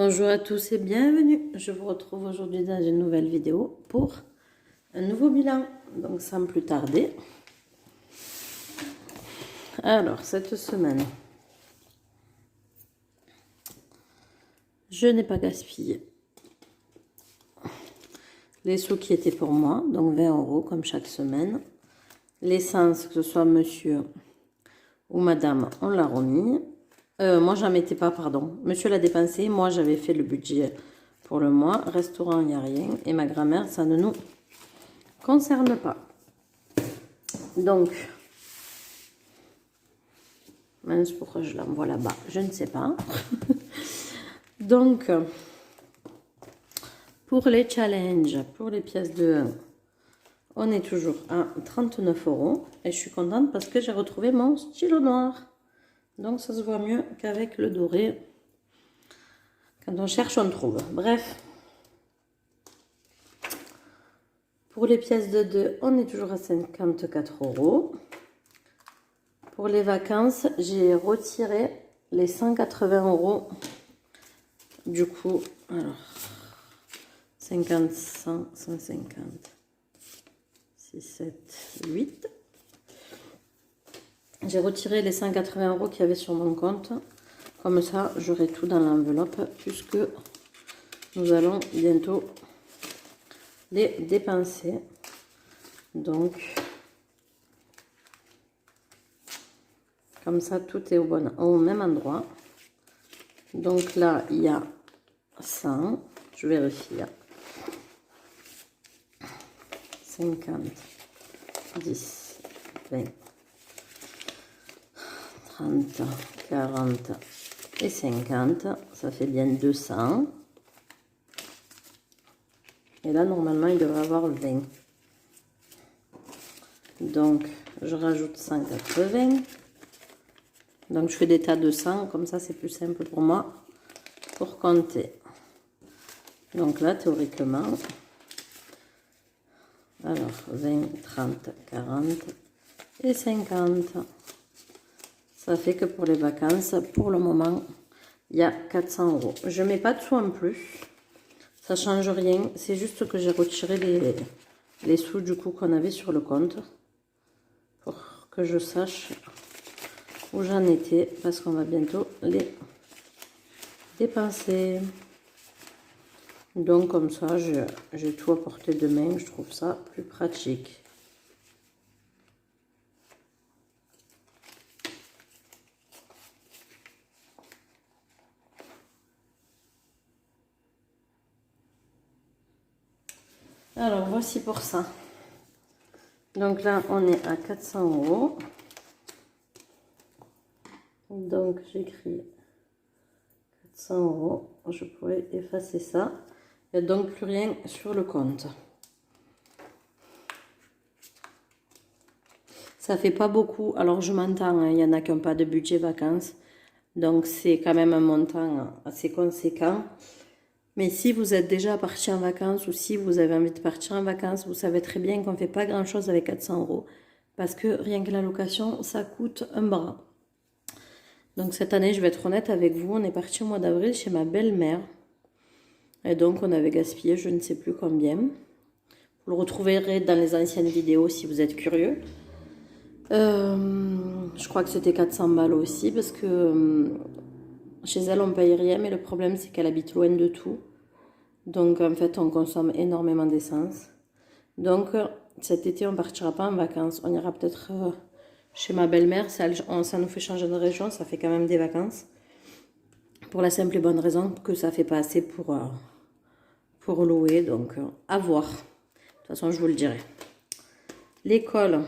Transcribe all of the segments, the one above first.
Bonjour à tous et bienvenue. Je vous retrouve aujourd'hui dans une nouvelle vidéo pour un nouveau bilan. Donc sans plus tarder. Alors cette semaine, je n'ai pas gaspillé les sous qui étaient pour moi, donc 20 € comme chaque semaine. L'essence, que ce soit monsieur ou madame, on l'a remis. Moi, j'en mettais pas, pardon. Monsieur l'a dépensé, moi, j'avais fait le budget pour le mois. Restaurant, il n'y a rien. Et ma grand-mère, ça ne nous concerne pas. Donc, mince, pourquoi je l'envoie là-bas? Je ne sais pas. Donc, pour les challenges, pour les pièces de 1, on est toujours à 39 €. Et je suis contente parce que j'ai retrouvé mon stylo noir. Donc, ça se voit mieux qu'avec le doré. Quand on cherche, on trouve. Bref. Pour les pièces de 2, on est toujours à 54 €. Pour les vacances, j'ai retiré les 180 €. Du coup, alors, 50, 100, 150, 6, 7, 8. J'ai retiré les 180 € qu'il y avait sur mon compte. Comme ça, j'aurai tout dans l'enveloppe puisque nous allons bientôt les dépenser. Donc, comme ça, tout est au même endroit. Donc là, il y a 100. Je vérifie. 50, 10, 20, 30, 40 et 50. Ça fait bien 200. Et là, normalement, il devrait avoir 20. Donc, je rajoute 180. Donc, je fais des tas de 100. Comme ça, c'est plus simple pour moi pour compter. Donc là, théoriquement, alors 20, 30, 40 et 50. Ça fait que pour les vacances, pour le moment, il y a 400 €. Je ne mets pas de sous en plus. Ça ne change rien. C'est juste que j'ai retiré les sous du coup qu'on avait sur le compte. Pour que je sache où j'en étais. Parce qu'on va bientôt les dépenser. Donc comme ça, j'ai tout à portée de main. Je trouve ça plus pratique. Alors voici pour ça. Donc là, on est à 400 €. Donc j'écris 400 €. Je pourrais effacer ça. Il n'y a donc plus rien sur le compte. Ça fait pas beaucoup. Alors je m'entends, hein, il y en a qui n'ont pas de budget vacances. Donc c'est quand même un montant assez conséquent. Mais si vous êtes déjà parti en vacances ou si vous avez envie de partir en vacances, vous savez très bien qu'on ne fait pas grand chose avec 400 €. Parce que rien que la location, ça coûte un bras. Donc cette année, je vais être honnête avec vous, on est parti au mois d'avril chez ma belle-mère. Et donc on avait gaspillé je ne sais plus combien. Vous le retrouverez dans les anciennes vidéos si vous êtes curieux. Je crois que c'était 400 balles aussi parce que chez elle on paye rien, mais le problème c'est qu'elle habite loin de tout. Donc en fait on consomme énormément d'essence. Donc cet été on partira pas en vacances, on ira peut-être chez ma belle-mère. Ça nous fait changer de région, ça fait quand même des vacances. Pour la simple et bonne raison que ça fait pas assez pour louer, donc à voir. De toute façon je vous le dirai. L'école,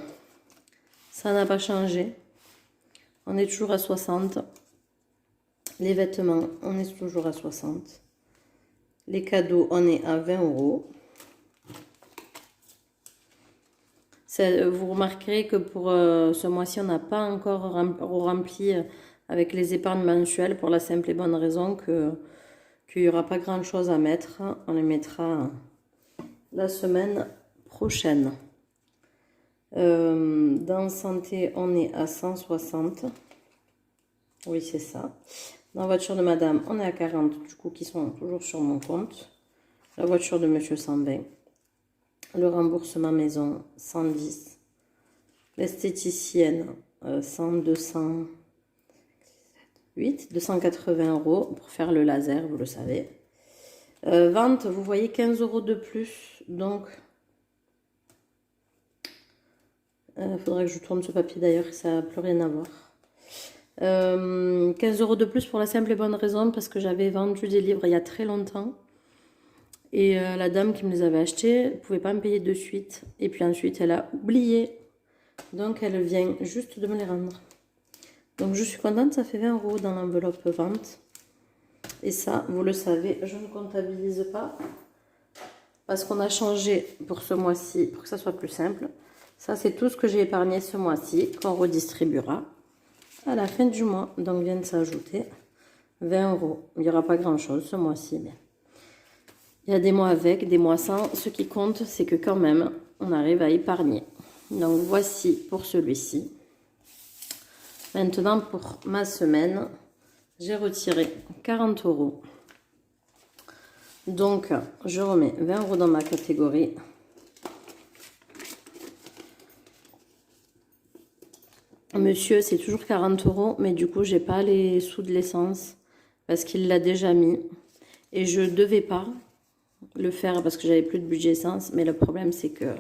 ça n'a pas changé. On est toujours à 60. Les vêtements, on est toujours à 60. Les cadeaux, on est à 20 €. Vous remarquerez que pour ce mois-ci, on n'a pas encore rempli avec les épargnes mensuelles pour la simple et bonne raison qu'il n'y aura pas grand-chose à mettre. On les mettra la semaine prochaine. Dans santé, on est à 160. Oui, c'est ça. Dans la voiture de madame, on est à 40, du coup, qui sont toujours sur mon compte. La voiture de monsieur, 120. Le remboursement maison, 110. L'esthéticienne, 100, 200, 280 € pour faire le laser, vous le savez. Vente, vous voyez 15 € de plus, donc faudrait que je tourne ce papier d'ailleurs, ça n'a plus rien à voir. 15 € de plus pour la simple et bonne raison parce que j'avais vendu des livres il y a très longtemps et la dame qui me les avait achetés ne pouvait pas me payer de suite et puis ensuite elle a oublié, donc elle vient juste de me les rendre. Donc je suis contente, ça fait 20 € dans l'enveloppe vente. Et ça, vous le savez, je ne comptabilise pas parce qu'on a changé pour ce mois-ci, pour que ça soit plus simple. Ça, c'est tout ce que j'ai épargné ce mois-ci, qu'on redistribuera à la fin du mois. Donc, vient de s'ajouter 20 €. Il n'y aura pas grand-chose ce mois-ci, mais il y a des mois avec, des mois sans. Ce qui compte, c'est que quand même, on arrive à épargner. Donc, voici pour celui-ci. Maintenant, pour ma semaine, j'ai retiré 40 €. Donc, je remets 20 € dans ma catégorie. Monsieur, c'est toujours 40 €, mais du coup, j'ai pas les sous de l'essence parce qu'il l'a déjà mis. Et je devais pas le faire parce que j'avais plus de budget essence. Mais le problème, c'est que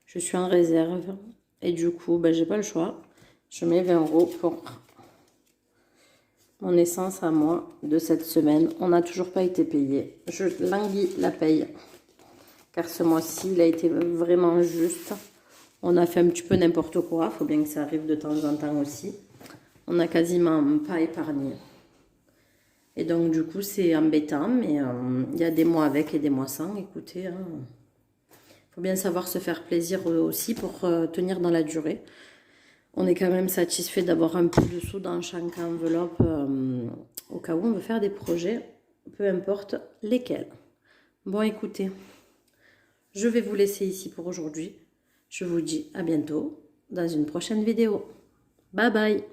je suis en réserve. Et du coup, ben, j'ai pas le choix. Je mets 20 € pour mon essence à moi de cette semaine. On n'a toujours pas été payé. Je languis la paye. Car ce mois-ci, il a été vraiment juste. On a fait un petit peu n'importe quoi. Il faut bien que ça arrive de temps en temps aussi. On n'a quasiment pas épargné. Et donc, du coup, c'est embêtant. Mais il y a des mois avec et des mois sans. Écoutez, faut bien savoir se faire plaisir aussi pour tenir dans la durée. On est quand même satisfait d'avoir un peu de sous dans chaque enveloppe au cas où on veut faire des projets, peu importe lesquels. Bon, écoutez, je vais vous laisser ici pour aujourd'hui. Je vous dis à bientôt dans une prochaine vidéo. Bye bye!